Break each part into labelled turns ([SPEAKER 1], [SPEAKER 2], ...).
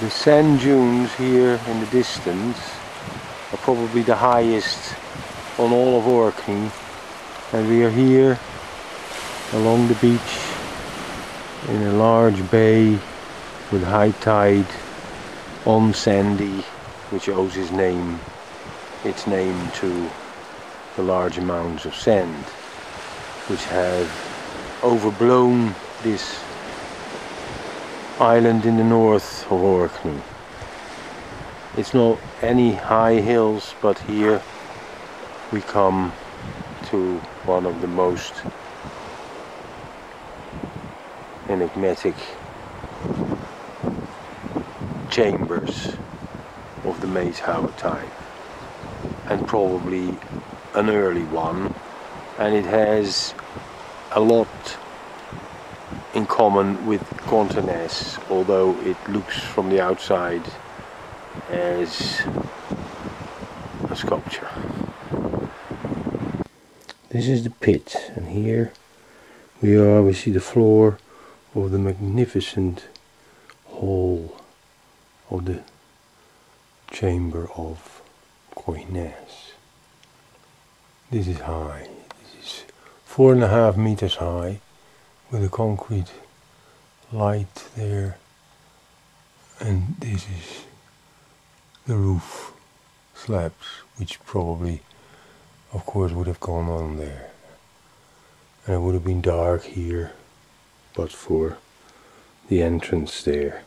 [SPEAKER 1] The sand dunes here in the distance are probably the highest on all of Orkney, and we are here along the beach in a large bay with high tide on Sandy, which owes its name to the large amounts of sand which have overblown this island in the north of Orkney. It's not any high hills, but here we come to one of the most enigmatic chambers of the Maeshowe type, and probably an early one, and it has a lot in common with quoyness, although it looks from the outside as a sculpture. This is the pit, and here we see the floor of the magnificent hall of the chamber of quoyness. This is high. This is 4.5 meters high, with a concrete light there, and this is the roof slabs, which probably, of course, would have gone on there, and it would have been dark here but for the entrance there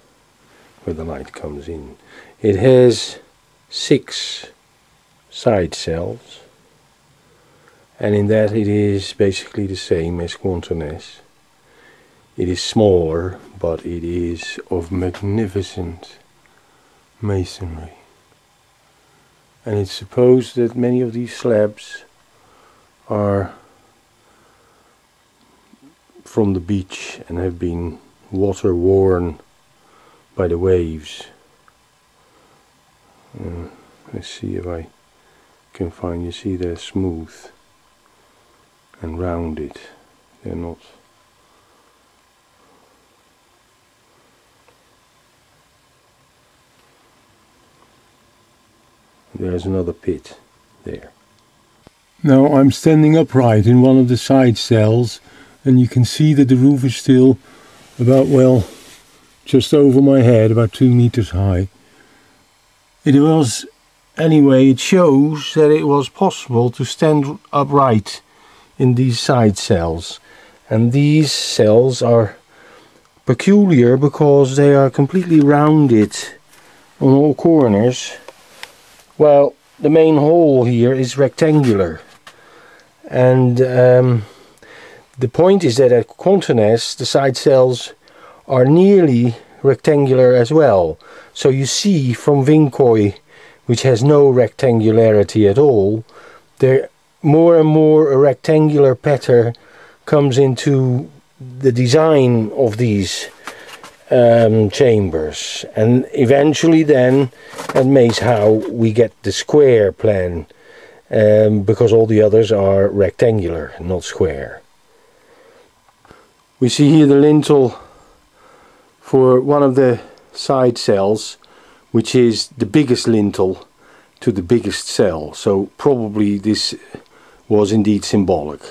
[SPEAKER 1] where the light comes in. It has 6 side cells, and in that it is basically the same as quoyness. It is smaller, but it is of magnificent masonry. And it's supposed that many of these slabs are from the beach and have been water worn by the waves. Let's see if I can find, you see they're smooth and rounded. They're not. There's another pit there. Now I'm standing upright in one of the side cells, and you can see that the roof is still about, well, just over my head, about 2 meters high. It shows that it was possible to stand upright in these side cells. And these cells are peculiar because they are completely rounded on all corners. Well, the main hall here is rectangular, and the point is that at quoyness the side cells are nearly rectangular as well. So you see from Vincoy, which has no rectangularity at all, there more and more a rectangular pattern comes into the design of these chambers, and eventually then at Maeshowe we get the square plan, because all the others are rectangular, not square. We see here the lintel for one of the side cells, which is the biggest lintel to the biggest cell, so probably this was indeed symbolic.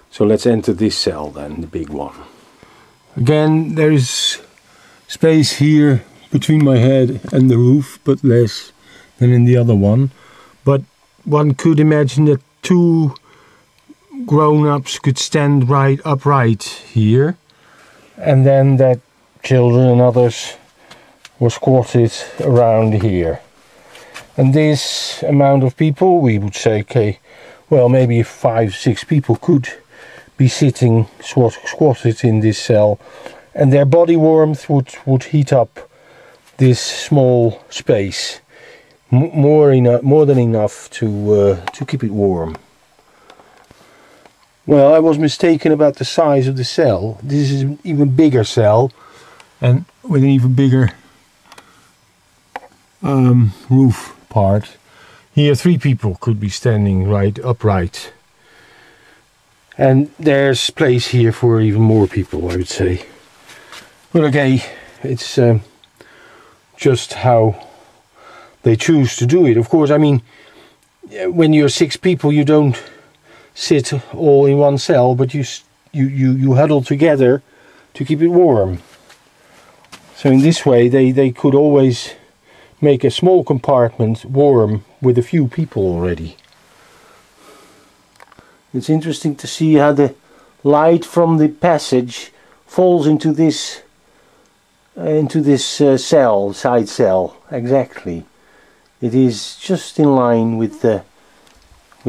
[SPEAKER 1] So let's enter this cell then, the big one. Again, there is space here between my head and the roof, but less than in the other one. But one could imagine that 2 grown-ups could stand upright here, and then that children and others were squatted around here. And this amount of people, we would say, okay, well, maybe 5-6 people could be sitting squatted in this cell, and their body warmth would heat up this small space more than enough to keep it warm. Well, I was mistaken about the size of the cell. This is an even bigger cell, and with an even bigger roof part. Here 3 people could be standing upright. And there's place here for even more people, I would say. But okay, it's just how they choose to do it. Of course, I mean, when you're 6 people, you don't sit all in one cell, but you huddle together to keep it warm. So in this way, they could always make a small compartment warm with a few people already. It's interesting to see how the light from the passage falls into this cell, side cell, exactly. It is just in line with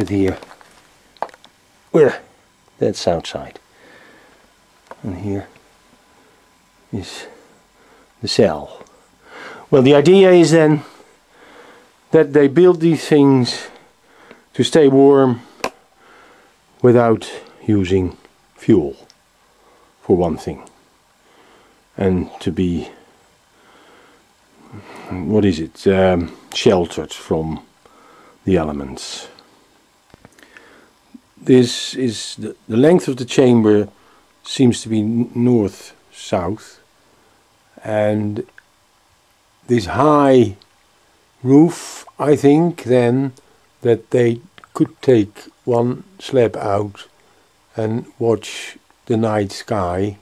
[SPEAKER 1] here. Well, that's outside. And here is the cell. Well, the idea is then that they build these things to stay warm without using fuel, for one thing. And to be, what is it, sheltered from the elements. This is the length of the chamber seems to be north-south, and this high roof, I think then that they could take one slab out and watch the night sky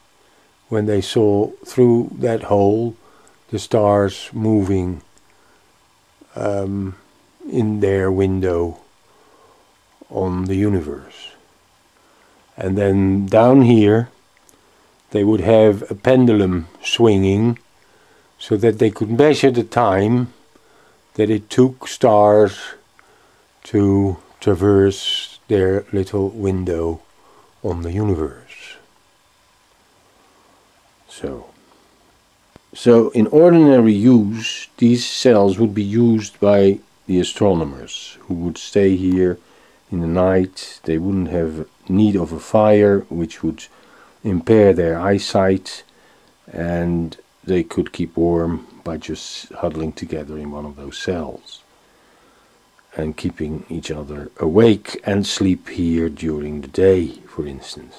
[SPEAKER 1] when they saw through that hole the stars moving in their window on the universe. And then down here they would have a pendulum swinging so that they could measure the time that it took stars to traverse their little window on the universe. So in ordinary use, these cells would be used by the astronomers who would stay here in the night. They wouldn't have need of a fire which would impair their eyesight, and they could keep warm by just huddling together in one of those cells and keeping each other awake and sleep here during the day, for instance.